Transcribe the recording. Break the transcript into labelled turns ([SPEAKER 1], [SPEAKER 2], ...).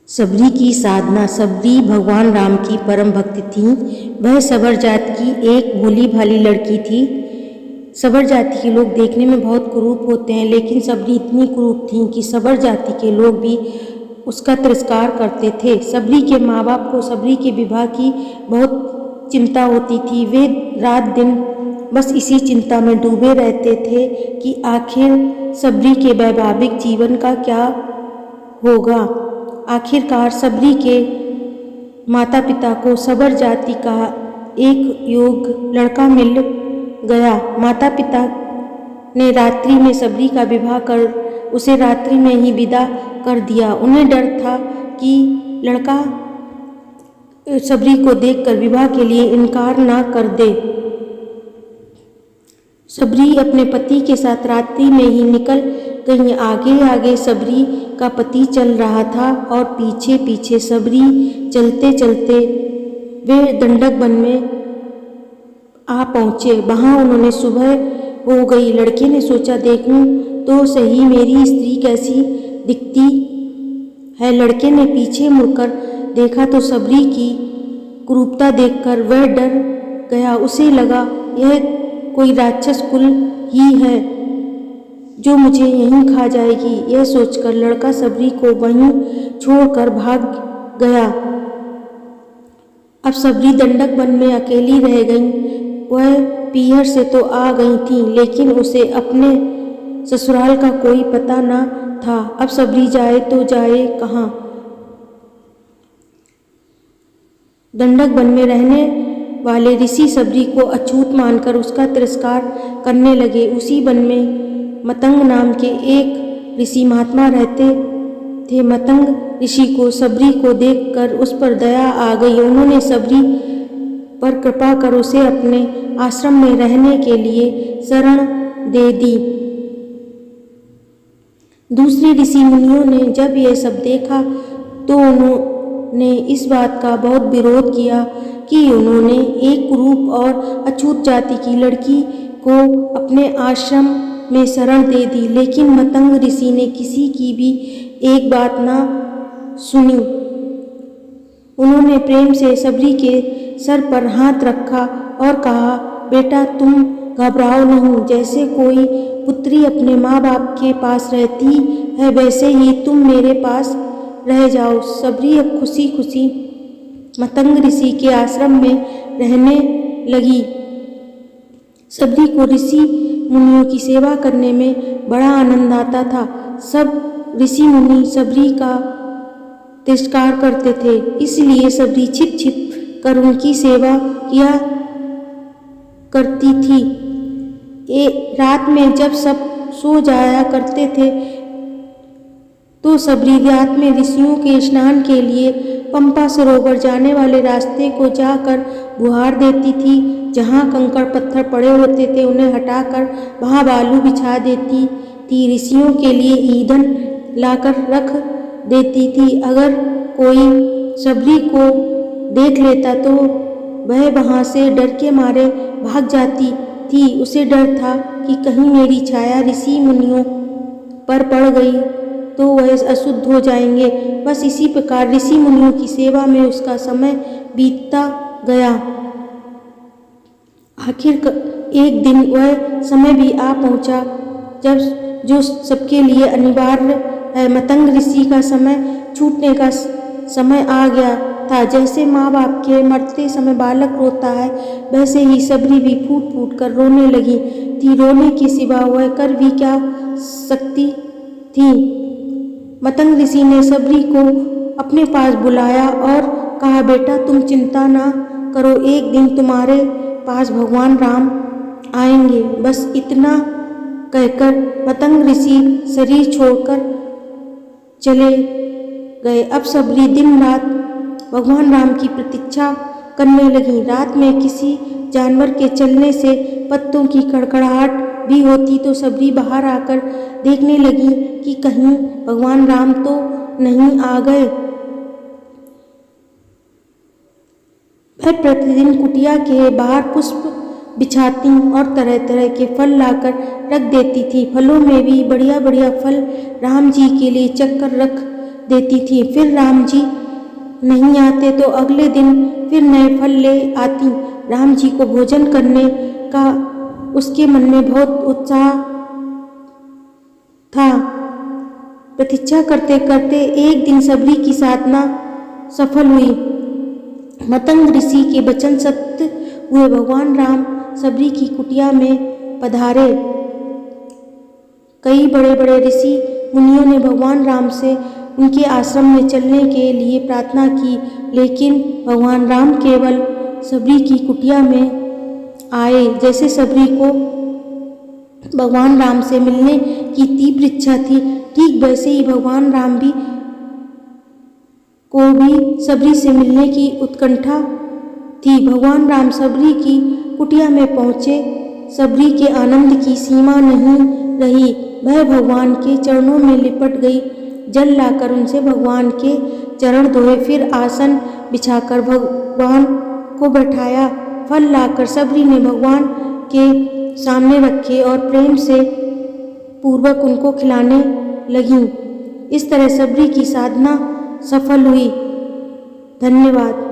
[SPEAKER 1] सबरी की साधना। सबरी भगवान राम की परम भक्त थी। वह सबर जात की एक भोली भाली लड़की थी। सबर जाति के लोग देखने में बहुत कुरूप होते हैं, लेकिन सबरी इतनी कुरूप थी कि सबर जाति के लोग भी उसका तिरस्कार करते थे। सबरी के माँ बाप को सबरी के विवाह की बहुत चिंता होती थी। वे रात दिन बस इसी चिंता में डूबे रहते थे कि आखिर सबरी के वैवाहिक जीवन का क्या होगा। आखिरकार सबरी के माता पिता को सबर जाति का एक योग्य लड़का मिल गया। माता पिता ने रात्रि में सबरी का विवाह कर उसे रात्रि में ही विदा कर दिया। उन्हें डर था कि लड़का सबरी को देखकर विवाह के लिए इनकार ना कर दे। सबरी अपने पति के साथ रात्रि में ही निकल गई। आगे आगे सबरी का पति चल रहा था और पीछे पीछे सबरी चलते चलते वे दंडक वन में आ पहुँचे। वहाँ उन्होंने सुबह हो गई। लड़के ने सोचा, देखूं तो सही मेरी स्त्री कैसी दिखती है। लड़के ने पीछे मुड़कर देखा तो सबरी की क्रूरता देखकर वह डर गया। उसे लगा यह कोई राक्षस कुल ही है जो मुझे यहीं खा जाएगी। यह सोचकर लड़का सबरी को वहीं छोड़कर भाग गया। अब सबरी दंडक वन में अकेली रह गई। वह पीहर से तो आ गई थी, लेकिन उसे अपने ससुराल का कोई पता न था। अब सबरी जाए तो जाए कहाँ। दंडक वन में रहने वाले ऋषि सबरी को अछूत मानकर उसका तिरस्कार करने लगे। उसी वन में मतंग नाम के एक ऋषि महात्मा रहते थे। मतंग ऋषि को सबरी को देखकर उस पर दया आ गई। उन्होंने सबरी पर कृपा कर उसे अपने आश्रम में रहने के लिए शरण दे दी। दूसरे ऋषि मुनियों ने जब यह सब देखा तो उन्होंने इस बात का बहुत विरोध किया कि उन्होंने एक कुरूप और अछूत जाति की लड़की को अपने आश्रम में शरण दे दी। लेकिन मतंग ऋषि ने किसी की भी एक बात ना सुनी। उन्होंने प्रेम से सबरी के सर पर हाथ रखा और कहा, बेटा तुम घबराओ नहीं। जैसे कोई पुत्री अपने माँ बाप के पास रहती है, वैसे ही तुम मेरे पास रह जाओ। सबरी अब खुशी खुशी मतंग ऋषि के आश्रम में रहने लगी। सबरी को ऋषि मुनियों की सेवा करने में बड़ा आनंद आता था। सब ऋषि मुनि सबरी का तिरस्कार करते थे, इसलिए सबरी छिप छिप कर उनकी सेवा किया करती थी। रात में जब सब सो जाया करते थे तो सबरी रात में ऋषियों के स्नान के लिए पंपा सरोवर जाने वाले रास्ते को जाकर बुहार देती थी। जहाँ कंकड़ पत्थर पड़े होते थे उन्हें हटाकर वहाँ बालू बिछा देती थी। ऋषियों के लिए ईंधन लाकर रख देती थी। अगर कोई सबरी को देख लेता तो वह वहाँ से डर के मारे भाग जाती थी। उसे डर था कि कहीं मेरी छाया ऋषि मुनियों पर पड़ गई तो वह अशुद्ध हो जाएंगे। बस इसी प्रकार ऋषि मुनियों की सेवा में उसका समय बीतता गया। आखिर एक दिन वह समय भी आ पहुँचा जब जो सबके लिए अनिवार्य है। मतंग ऋषि का समय छूटने का समय आ गया था। जैसे माँ बाप के मरते समय बालक रोता है, वैसे ही सबरी भी फूट फूट कर रोने लगी थी। रोने के सिवा वह कर भी क्या सकती थी। मतंग ऋषि ने सबरी को अपने पास बुलाया और कहा, बेटा तुम चिंता ना करो, एक दिन तुम्हारे पास भगवान राम आएंगे। बस इतना कहकर मतंग ऋषि शरीर छोड़कर चले गए। अब सबरी दिन रात भगवान राम की प्रतीक्षा करने लगी। रात में किसी जानवर के चलने से पत्तों की कड़कड़ाहट भी होती तो सबरी बाहर आकर देखने लगी कि कहीं भगवान राम तो नहीं आ गए। वह प्रतिदिन कुटिया के बाहर पुष्प बिछाती और तरह तरह के फल लाकर रख देती थी। फलों में भी बढ़िया बढ़िया फल राम जी के लिए चक्कर रख देती थी। फिर राम जी नहीं आते तो अगले दिन फिर नए फल ले आती। राम जी को भोजन करने का उसके मन में बहुत उत्साह था। प्रतीक्षा करते करते एक दिन सबरी की साधना सफल हुई। मतंग ऋषि के वचन सत्य हुए। भगवान राम सबरी की कुटिया में पधारे। कई बड़े बड़े ऋषि मुनियों ने भगवान राम से उनके आश्रम में चलने के लिए प्रार्थना की, लेकिन भगवान राम केवल सबरी की कुटिया में आए। जैसे सबरी को भगवान राम से मिलने की तीव्र इच्छा थी, ठीक वैसे ही भगवान राम को भी सबरी से मिलने की उत्कंठा थी। भगवान राम सबरी की कुटिया में पहुँचे। सबरी के आनंद की सीमा नहीं रही। वह भगवान के चरणों में लिपट गई। जल लाकर उनसे भगवान के चरण धोए, फिर आसन बिछाकर भगवान को बैठाया। फल लाकर सबरी ने भगवान के सामने रखे और प्रेम से पूर्वक उनको खिलाने लगीं। इस तरह सबरी की साधना सफल हुई। धन्यवाद।